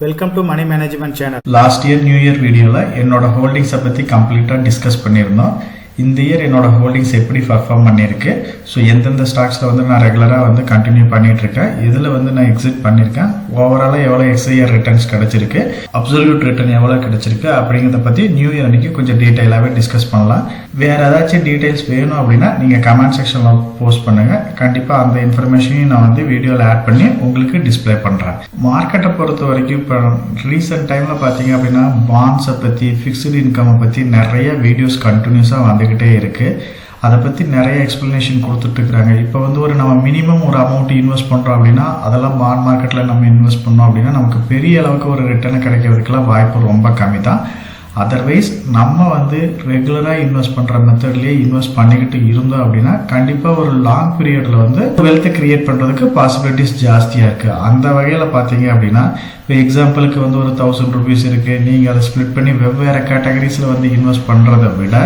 Welcome to money management channel. Last year new year வீடியோவில் என்னோட ஹோல்டிங்ஸை பற்றி கம்ப்ளீட்டாக டிஸ்கஸ் பண்ணியிருந்தோம். இந்த இயர் என்னோட ஹோல்டிங்ஸ் எப்படி பர்ஃபார்ம் பண்ணியிருக்கு, ஸோ எந்தெந்த ஸ்டாக்ஸில் வந்து நான் ரெகுலராக கண்டினியூ பண்ணிட்டு இருக்கேன், இதில் நான் எக்ஸிட் பண்ணியிருக்கேன், ஓவராலாக எவ்வளோ எக்ஸ்ஐஆர் ரிட்டர்ன்ஸ் கிடைச்சிருக்கு, அப்சல்யூட் ரிட்டர்ன் எவ்வளோ கிடைச்சிருக்கு அப்படிங்கிறத பற்றி நியூ இயர் அன்னைக்கு கொஞ்சம் டீட்டெயிலாகவே டிஸ்கஸ் பண்ணலாம். வேறு ஏதாச்சும் டீட்டெயில்ஸ் வேணும் அப்படின்னா நீங்கள் கமெண்ட் செக்ஷனில் போஸ்ட் பண்ணுங்கள். கண்டிப்பாக அந்த இன்ஃபர்மேஷனையும் நான் வீடியோவில் ஆட் பண்ணி உங்களுக்கு டிஸ்பிளே பண்ணுறேன். மார்க்கெட்டை பொறுத்த வரைக்கும் இப்போ ரீசெண்ட் டைமில் பார்த்தீங்க அப்படின்னா பாண்ட்ஸை பற்றி, ஃபிக்ஸ்டு இன்கம்மை பற்றி நிறைய வீடியோஸ் கண்டினியூஸாக வந்துக்கிட்டே இருக்குது. அதை பற்றி நிறைய எக்ஸ்ப்ளனேஷன் கொடுத்துட்ருக்குறாங்க. இப்போ நம்ம மினிமம் ஒரு அமௌண்ட் இன்வெஸ்ட் பண்ணுறோம் அப்படின்னா அதெல்லாம் பாண்ட் மார்க்கெட்டில் நம்ம இன்வெஸ்ட் பண்ணோம் அப்படின்னா நமக்கு பெரிய அளவுக்கு ஒரு ரிட்டர்ன் கிடைக்கிறதுக்கெல்லாம் வாய்ப்பு ரொம்ப கம்மி தான். அதர்வைஸ் நம்ம ரெகுலராக இன்வெஸ்ட் பண்ணுற மெத்தட்லேயே இன்வெஸ்ட் பண்ணிக்கிட்டு இருந்தோம் அப்படின்னா கண்டிப்பாக ஒரு லாங் பீரியடில் வெல்த்தை கிரியேட் பண்ணுறதுக்கு பாசிபிலிட்டிஸ் ஜாஸ்தியாக இருக்குது. அந்த வகையில் பார்த்தீங்க அப்படின்னா இப்போ எக்ஸாம்பிளுக்கு ஒரு 1000 rupees இருக்குது, நீங்கள் அதை ஸ்ப்ளிட் பண்ணி வெவ்வேறு கேட்டகரிஸில் இன்வெஸ்ட் பண்ணுறதை விட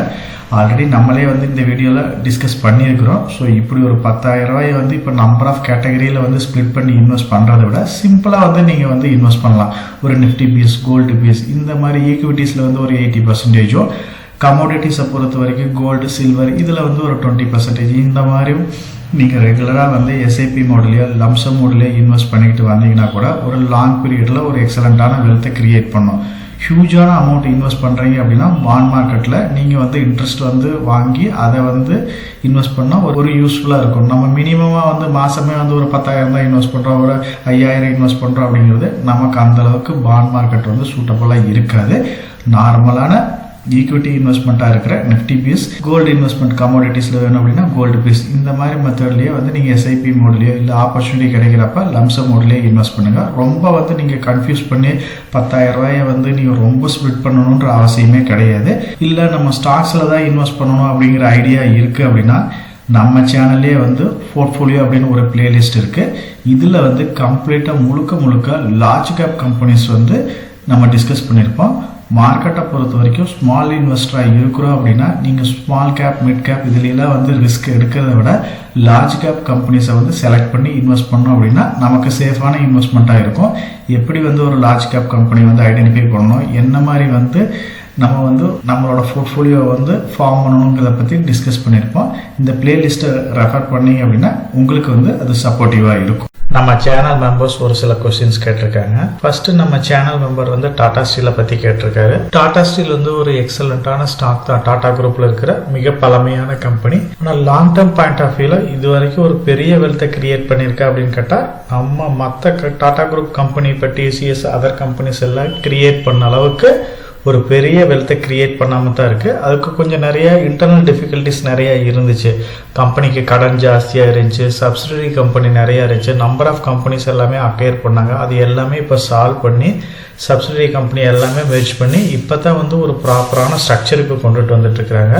ஆல்ரெடி நம்மளே இந்த வீடியோவில் டிஸ்கஸ் பண்ணியிருக்கிறோம். ஸோ இப்படி ஒரு 10,000 ரூபாயை இப்போ நம்பர் ஆஃப் கேட்டகரியில் ஸ்ப்ளிட் பண்ணி இன்வெஸ்ட் பண்ணுறதை விட சிம்பிளாக நீங்கள் இன்வெஸ்ட் பண்ணலாம். ஒரு நிஃப்டி பீஸ், கோல்டு பீஸ், இந்த மாதிரி ஈக்விட்டிஸில் ஒரு 80%, கமோடிட்டிஸை பொறுத்த வரைக்கும் கோல்டு, சில்வர் இதில் ஒரு 20%, இந்த மாதிரி நீங்கள் ரெகுலராக எஸ்ஐபி மாடலையோ லம்சம் மாடலையோ இன்வெஸ்ட் பண்ணிக்கிட்டு வந்தீங்கன்னா கூட ஒரு லாங் பீரியடில் ஒரு எக்ஸலண்ட்டான வெல்த்தை கிரியேட் பண்ணும். ஹியூஜான அமௌண்ட் இன்வெஸ்ட் பண்ணுறீங்க அப்படின்னா பாண்ட் மார்க்கெட்டில் நீங்கள் இன்ட்ரெஸ்ட் வாங்கி அதை இன்வெஸ்ட் பண்ணால் ஒரு யூஸ்ஃபுல்லாக இருக்கும். நம்ம மினிமமாக மாதமே ஒரு 10,000 தான் இன்வெஸ்ட் பண்ணுறோம், ஒரு 5,000 இன்வெஸ்ட் பண்ணுறோம் அப்படிங்கிறது நமக்கு அந்தளவுக்கு பாண்ட் மார்க்கெட் சூட்டபுளாக இருக்காது. நார்மலான ஈக்விட்டி இன்வெஸ்ட்மெண்ட்டாக இருக்கிற நிஃப்டி பீஸ், கோல்டு இன்வெஸ்ட்மெண்ட் கமோடிட்டிஸில் வேணும் அப்படின்னா கோல்டு பீஸ், இந்த மாதிரி மெத்தட்லேயே நீங்கள் எஸ்ஐபி மோட்லேயோ இல்லை ஆப்பர்ச்சுனிட்டி கிடைக்கிறப்ப லம்சம் மோட்லேயே இன்வெஸ்ட் பண்ணுங்கள். ரொம்ப நீங்கள் கன்ஃபியூஸ் பண்ணி 10,000 ரூபாயை நீங்கள் ரொம்ப ஸ்ப்ளிட் பண்ணணுன்ற அவசியமே கிடையாது. இல்லை நம்ம ஸ்டாக்ஸில் தான் இன்வெஸ்ட் பண்ணணும் அப்படிங்கிற ஐடியா இருக்குது அப்படின்னா நம்ம சேனல்லே போர்ட்ஃபோலியோ அப்படின்னு ஒரு பிளேலிஸ்ட் இருக்குது. இதில் கம்ப்ளீட்டாக முழுக்க லார்ஜ் கேப் கம்பெனிஸ் நம்ம டிஸ்கஸ் பண்ணியிருப்போம். மார்க்கெட்டை பொறுத்த வரைக்கும் ஸ்மால் இன்வெஸ்டராக இருக்கிறோம் அப்படின்னா நீங்கள் ஸ்மால் கேப், மிட் கேப் இதுலாம் ரிஸ்க் எடுக்கிறத விட லார்ஜ் கேப் கம்பெனிஸை செலக்ட் பண்ணி இன்வெஸ்ட் பண்ணோம் அப்படின்னா நமக்கு சேஃபான இன்வெஸ்ட்மெண்ட்டாக இருக்கும். எப்படி ஒரு லார்ஜ் கேப் கம்பெனி ஐடென்டிஃபை பண்ணணும், என்ன மாதிரி நம்ம நம்மளோட போர்ட்ஃபோலியோ ஃபார்ம் பண்ணணுங்கிறத பற்றி டிஸ்கஸ் பண்ணியிருப்போம். இந்த பிளேலிஸ்ட்டை ரெஃபர் பண்ணீங்க அப்படின்னா உங்களுக்கு அது சப்போர்ட்டிவாக இருக்கும். நம்ம சேனல் மெம்பர்ஸ் ஒரு சில கொஸ்டின்ஸ் கேட்டிருக்காங்க. ஃபர்ஸ்ட் நம்ம சேனல் மெம்பர் டாடா ஸ்டீலை பற்றி கேட்டிருக்காரு. டாடா ஸ்டீல் ஒரு எக்ஸலண்டான ஸ்டாக் தான். டாடா குரூப்ல இருக்கிற மிக பழமையான கம்பெனி. ஆனால் லாங் டேர்ம் பாயிண்ட் ஆஃப் வியூல இது வரைக்கும் ஒரு பெரிய வெல்த்தை கிரியேட் பண்ணியிருக்கா அப்படின்னு கேட்டால் நம்ம மற்ற டாடா குரூப் கம்பெனி இப்போ டிசிஎஸ் அதர் கம்பெனிஸ் எல்லாம் கிரியேட் பண்ண அளவுக்கு ஒரு பெரிய வெல்த்தை கிரியேட் பண்ணாமல் தான் இருக்குது. அதுக்கு கொஞ்சம் நிறைய இன்டர்னல் டிஃபிகல்ட்டிஸ் நிறைய இருந்துச்சு. கம்பெனிக்கு கடன் ஜாஸ்தியாக இருந்துச்சு, சப்சிடரி கம்பெனி நிறையா இருந்துச்சு, நம்பர் ஆஃப் கம்பெனிஸ் எல்லாமே அக்வயர் பண்ணாங்க. அது எல்லாமே இப்போ சால்வ் பண்ணி சப்சிடரி கம்பெனி எல்லாமே மெர்ஜ் பண்ணி இப்போ தான் ஒரு ப்ராப்பரான ஸ்ட்ரக்சருக்கு கொண்டுட்டு வந்துட்டுருக்குறாங்க.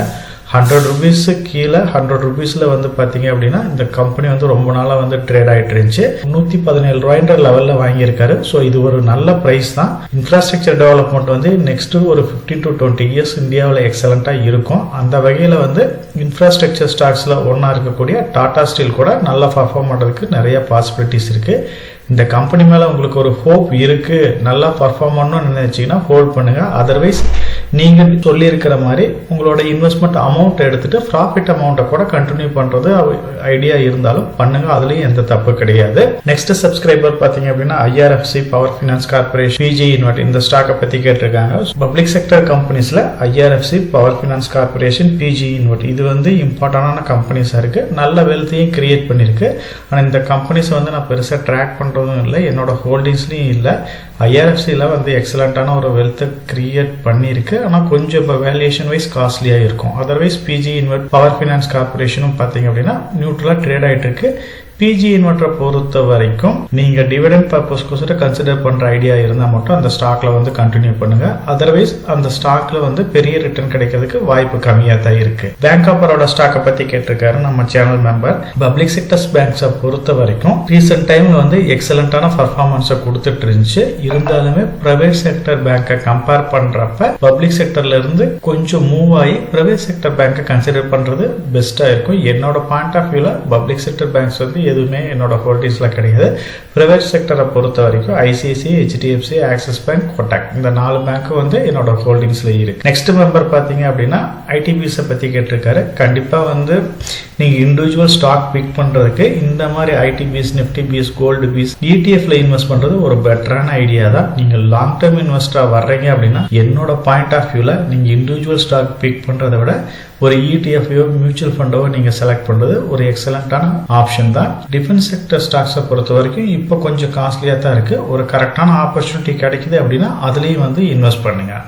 100 rupees கீழே 100 rupeesல பார்த்தீங்க அப்படின்னா இந்த கம்பெனி ரொம்ப நாளாக ட்ரேட் ஆகிட்டு இருந்துச்சு. 117 ரூபாய்ன்ற லெவலில் வாங்கியிருக்காரு. ஸோ இது ஒரு நல்ல ப்ரைஸ் தான். இன்ஃப்ராஸ்ட்ரக்சர் டெவலப்மெண்ட் நெக்ஸ்ட் ஒரு 15 to 20 years இந்தியாவில் எக்ஸலண்ட்டாக இருக்கும். அந்த வகையில் இன்ஃப்ராஸ்ட்ரக்சர் ஸ்டாக்ஸில் ஒன்றா இருக்கக்கூடிய டாடா ஸ்டீல் கூட நல்லா பர்ஃபார்ம் பண்ணுறதுக்கு நிறைய பாசிபிலிட்டிஸ் இருக்குது. இந்த கம்பெனி மேலே உங்களுக்கு ஒரு ஹோப் இருக்குது, நல்லா பர்ஃபார்ம் பண்ணணும்னு நினைச்சீங்கன்னா ஹோல்ட் பண்ணுங்கள். அதர்வைஸ் நீங்கள் சொல்லியிருக்கிற மாதிரி உங்களோட இன்வெஸ்ட்மெண்ட் அமௌண்ட் எடுத்துகிட்டு ப்ராஃபிட் அமௌண்ட்டை கூட கண்டினியூ பண்ணுறது ஐடியா இருந்தாலும் பண்ணுங்கள், அதுலேயும் எந்த தப்பு கிடையாது. நெக்ஸ்ட் சப்ஸ்கிரைபர் பார்த்தீங்க அப்படின்னா IRFC power finance corporation, PG InvIT இந்த ஸ்டாக்கை பற்றி கேட்டிருக்காங்க. பப்ளிக் செக்டர் கம்பெனிஸில் IRFC power finance corporation, PG InvIT இது இம்பார்ட்டண்டான கம்பெனிஸாக இருக்குது. நல்ல வெல்த்தையும் கிரியேட் பண்ணியிருக்கு. ஆனால் இந்த கம்பெனிஸை நான் பெருசாக ட்ராக் பண்ணுறதும் இல்லை, என்னோட ஹோல்டிங்ஸ்லையும் இல்லை. ஐஆர்எஃப்சியில் எக்ஸலண்ட்டான ஒரு வெல்த்தை கிரியேட் பண்ணியிருக்கு. ஆனால் கொஞ்சம் இப்போ வேல்யூஷன் வைஸ் காஸ்ட்லியாக இருக்கும். Otherwise PG InvIT power finance கார்பரேஷனும் பார்த்தீங்க அப்படின்னா நியூட்ரலாக ட்ரேட் ஆகிட்டு இருக்கு. பிஜி இன்வெர்ட்டரை பொறுத்த வரைக்கும் நீங்கள் டிவிடெண்ட் பர்பஸ்க்கு கன்சிடர் பண்ணுற ஐடியா இருந்தால் மட்டும் அந்த ஸ்டாக்ல கண்டினியூ பண்ணுங்க. அதர்வைஸ் அந்த ஸ்டாக்ல பெரிய ரிட்டர்ன் கிடைக்கிறதுக்கு வாய்ப்பு கம்மியாக தான் இருக்கு. பேங்க் ஆஃப் பரோடா ஸ்டாக்கை பற்றி கேட்டிருக்காரு நம்ம சேனல் மெம்பர். பப்ளிக் செக்டர்ஸ் பேங்க்ஸை பொறுத்த வரைக்கும் ரீசெண்ட் டைம்ல எக்ஸலண்டான பர்ஃபார்மன்ஸை கொடுத்துட்டு இருந்துச்சு. இருந்தாலுமே பிரைவேட் செக்டர் பேங்கை கம்பேர் பண்றப்ப பப்ளிக் செக்டர்ல இருந்து கொஞ்சம் மூவ் ஆகி பிரைவேட் செக்டர் பேங்கை கன்சிடர் பண்றது பெஸ்டா இருக்கும். என்னோட பாயிண்ட் ஆஃப் வியூல பப்ளிக் செக்டர் பேங்க்ஸ் எதுவுமே என்னோட ஹோல்டிங்ஸில் கிடையாது. ப்ரைவேட் செக்டரை பொறுத்த வரைக்கும் ICICI, HDFC, Axis bank, Kotak இந்த 4 பேங்க்கும் வந்து என்னோட ஹோல்டிங்ஸில் இருக்கு. நெக்ஸ்ட் மெம்பர் பார்த்தீங்க அப்படின்னா ஐடிபிஎஸை பற்றி கேட்டிருக்காரு. கண்டிப்பாக வந்து நீங்கள் இண்டிவிஜுவல் ஸ்டாக் பிக் பண்ணுறதுக்கு இந்த மாதிரி IT BeES, Nifty BeES, gold BeES, இடிஎஃப்ல இன்வெஸ்ட் பண்ணுறது ஒரு பெட்டரான ஐடியா தான். நீங்கள் லாங் டேர்ம் இன்வெஸ்டராக வர்றீங்க அப்படின்னா என்னோட பாயிண்ட் ஆஃப் வியூவில் நீங்கள் இண்டிவிஜுவல் ஸ்டாக் பிக் பண்ணுறதை விட ஒரு இடிஎஃப்ஓ, மியூச்சுவல் ஃபண்டோ நீங்கள் செலக்ட் பண்ணுறது ஒரு எக்ஸலண்ட்டான ஆப்ஷன் தான். டிஃபென்ஸ் செக்டர் ஸ்டாக்ஸை பொறுத்த வரைக்கும் இப்போ கொஞ்சம் காஸ்ட்லியாக தான் இருக்குது. ஒரு கரெக்டான ஆப்பர்ச்சுனிட்டி கிடைக்குது அப்படின்னா அதுலேயும் வந்து இன்வெஸ்ட் பண்ணுங்கள்.